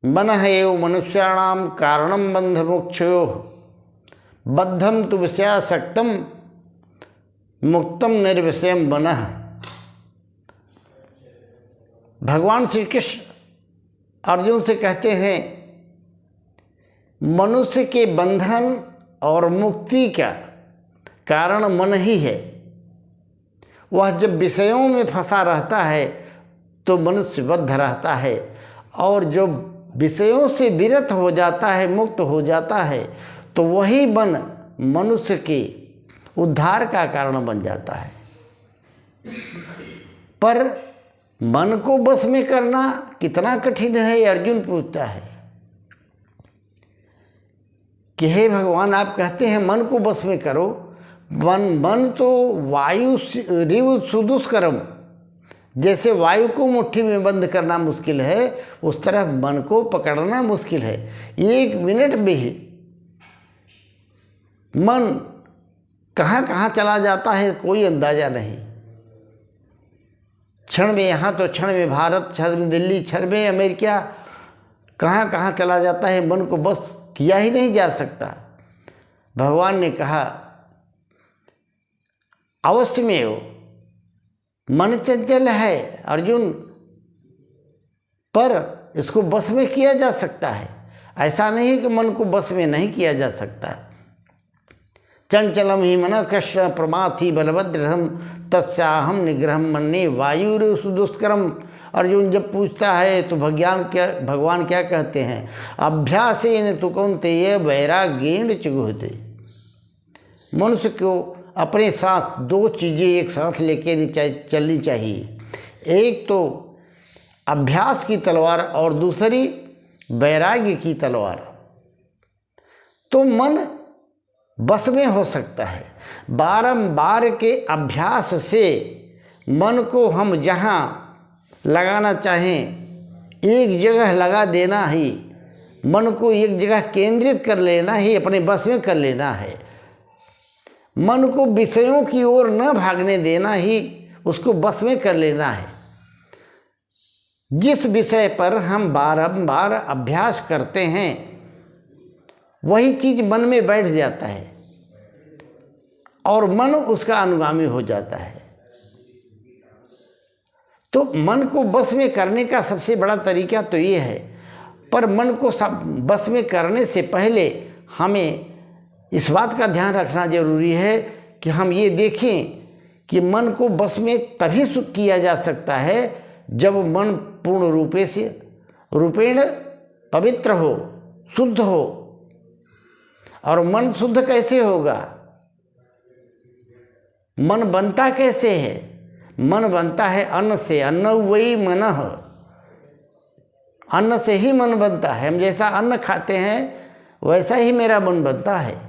मनः एव मनुष्याणां कारणं बन्धमोक्षयोः बद्धं तु विषयासक्तं मुक्तम निर्विषयम मनः। भगवान श्री कृष्ण अर्जुन से कहते हैं, मनुष्य के बंधन और मुक्ति का कारण मन ही है। वह जब विषयों में फंसा रहता है तो मनुष्य बद्ध रहता है, और जो विषयों से विरत हो जाता है, मुक्त हो जाता है, तो वही मन मनुष्य के उद्धार का कारण बन जाता है। पर मन को बस में करना कितना कठिन है, अर्जुन पूछता है कि हे भगवान, आप कहते हैं मन को बस में करो। मन तो वायु रिव सुदुष्करम, जैसे वायु को मुट्ठी में बंद करना मुश्किल है, उस तरह मन को पकड़ना मुश्किल है। एक मिनट में ही मन कहाँ कहाँ चला जाता है कोई अंदाज़ा नहीं। क्षण में यहाँ तो क्षण में भारत, क्षण में दिल्ली, क्षण में अमेरिका, कहाँ कहाँ चला जाता है, मन को बस किया ही नहीं जा सकता। भगवान ने कहा, अवश्य में हो, मन चंचल है अर्जुन, पर इसको बस में किया जा सकता है। ऐसा नहीं कि मन को बस में नहीं किया जा सकता। चंचलम ही मन कृष्ण प्रमाथि बलभद्रम तस्याहम निग्रहम मन्ये वायुर सुदुष्करम। अर्जुन जब पूछता है तो भगवान क्या कहते हैं, अभ्यासेन तु कौन्तेय वैराग्येन च गुह्यते। मनुष्य को अपने साथ दो चीज़ें एक साथ लेके चलनी चाहिए, एक तो अभ्यास की तलवार और दूसरी वैराग्य की तलवार। तो मन बस में हो सकता है। बारंबार के अभ्यास से मन को हम जहाँ लगाना चाहें एक जगह लगा देना ही, मन को एक जगह केंद्रित कर लेना ही अपने बस में कर लेना है। मन को विषयों की ओर न भागने देना ही उसको बस में कर लेना है। जिस विषय पर हम बारंबार अभ्यास करते हैं वही चीज़ मन में बैठ जाता है और मन उसका अनुगामी हो जाता है। तो मन को बस में करने का सबसे बड़ा तरीका तो ये है। पर मन को बस में करने से पहले हमें इस बात का ध्यान रखना जरूरी है कि हम ये देखें कि मन को बस में तभी किया जा सकता है जब मन पूर्ण रूपेण पवित्र हो, शुद्ध हो। और मन शुद्ध कैसे होगा? मन बनता कैसे है? मन बनता है अन्न से, अन्न वही मनः। अन्न से ही मन बनता है। हम जैसा अन्न खाते हैं वैसा ही मेरा मन बनता है।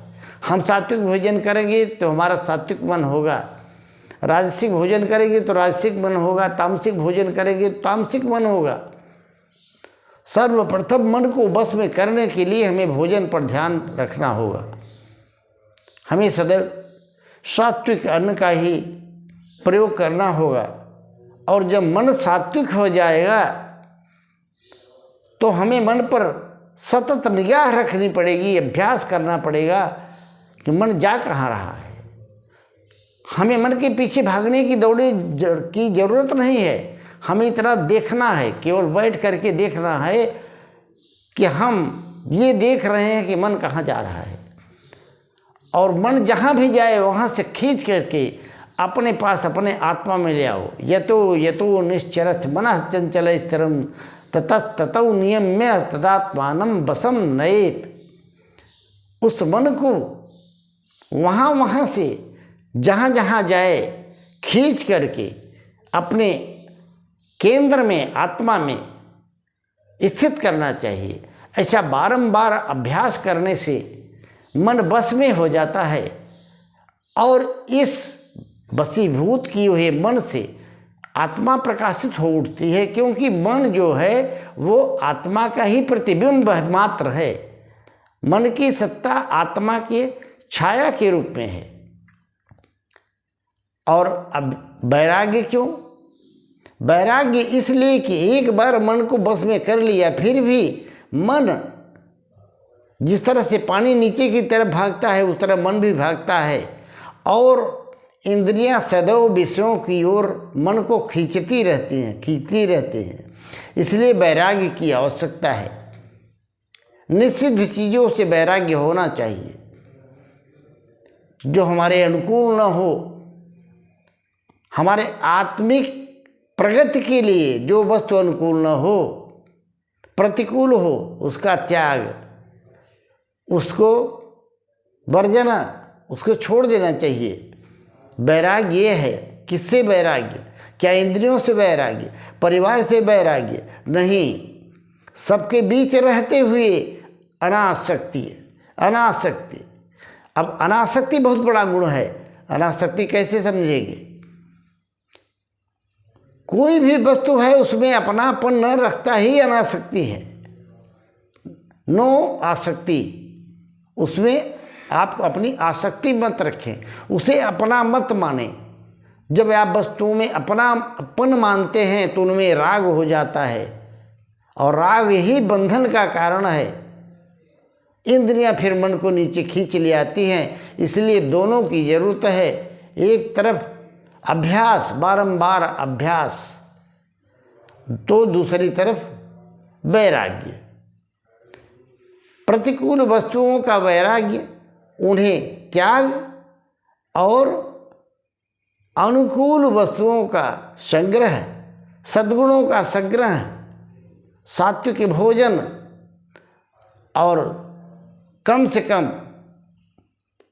हम सात्विक भोजन करेंगे तो हमारा सात्विक मन होगा, राजसिक भोजन करेंगे तो राजसिक मन होगा, तामसिक भोजन करेंगे तो तामसिक मन होगा। सर्वप्रथम मन को बस में करने के लिए हमें भोजन पर ध्यान रखना होगा। हमें सदैव सात्विक अन्न का ही प्रयोग करना होगा। और जब मन सात्विक हो जाएगा तो हमें मन पर सतत निगाह रखनी पड़ेगी, अभ्यास करना पड़ेगा कि मन जा कहाँ रहा है। हमें मन के पीछे भागने की दौड़े की ज़रूरत नहीं है। हमें इतना देखना है, केवल बैठ करके देखना है कि हम ये देख रहे हैं कि मन कहाँ जा रहा है। और मन जहाँ भी जाए वहाँ से खींच करके अपने पास, अपने आत्मा में ले आओ। यतो निश्चरथ मनः चंचल स्थिरम ततौ नियम्य तदात्मानं वशं नयेत्। उस मन को वहाँ से जहाँ जहाँ जाए खींच करके अपने केंद्र में, आत्मा में स्थित करना चाहिए। ऐसा बारंबार अभ्यास करने से मन बस में हो जाता है और इस वशीभूत किए हुए मन से आत्मा प्रकाशित हो उठती है। क्योंकि मन जो है वो आत्मा का ही प्रतिबिंब मात्र है। मन की सत्ता आत्मा के छाया के रूप में है। और अब वैराग्य क्यों? वैराग्य इसलिए कि एक बार मन को बस में कर लिया फिर भी मन जिस तरह से पानी नीचे की तरफ भागता है उस तरह मन भी भागता है और इंद्रियां सदैव विषयों की ओर मन को खींचती रहती हैं। इसलिए वैराग्य की आवश्यकता है। निषिद्ध चीज़ों से वैराग्य होना चाहिए। जो हमारे अनुकूल न हो, हमारे आत्मिक प्रगति के लिए जो वस्तु अनुकूल न हो, प्रतिकूल हो, उसका त्याग, उसको वर्जना, उसको छोड़ देना चाहिए। वैराग्य ये है। किससे वैराग्य? क्या इंद्रियों से वैराग्य? परिवार से वैराग्य? नहीं, सबके बीच रहते हुए अनासक्ति। अनासक्ति, अब अनासक्ति बहुत बड़ा गुण है। अनासक्ति कैसे समझेंगे? कोई भी वस्तु है उसमें अपनापन न रखता ही अनासक्ति है। नो आसक्ति, उसमें आप अपनी आसक्ति मत रखें, उसे अपना मत माने। जब आप वस्तुओं में अपनापन मानते हैं तो उनमें राग हो जाता है और राग ही बंधन का कारण है। इंद्रियां फिर मन को नीचे खींच ले आती हैं। इसलिए दोनों की ज़रूरत है। एक तरफ अभ्यास, बारंबार अभ्यास, तो दूसरी तरफ वैराग्य। प्रतिकूल वस्तुओं का वैराग्य, उन्हें त्याग, और अनुकूल वस्तुओं का संग्रह, सद्गुणों का संग्रह, सात्विक भोजन, और कम से कम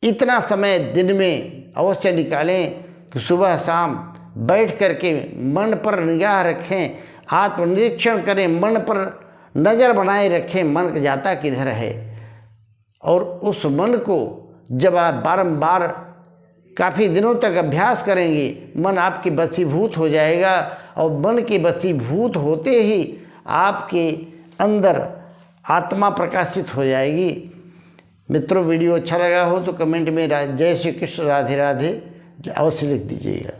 इतना समय दिन में अवश्य निकालें कि सुबह शाम बैठ करके मन पर निगाह रखें, आत्मनिरीक्षण करें, मन पर नज़र बनाए रखें, मन जाता किधर है। और उस मन को जब आप बारंबार काफ़ी दिनों तक अभ्यास करेंगे, मन आपके वशीभूत हो जाएगा और मन के वशीभूत होते ही आपके अंदर आत्मा प्रकाशित हो जाएगी। मित्रों, वीडियो अच्छा लगा हो तो कमेंट में जय श्री कृष्ण, राधे राधे अवश्य लिख दीजिएगा।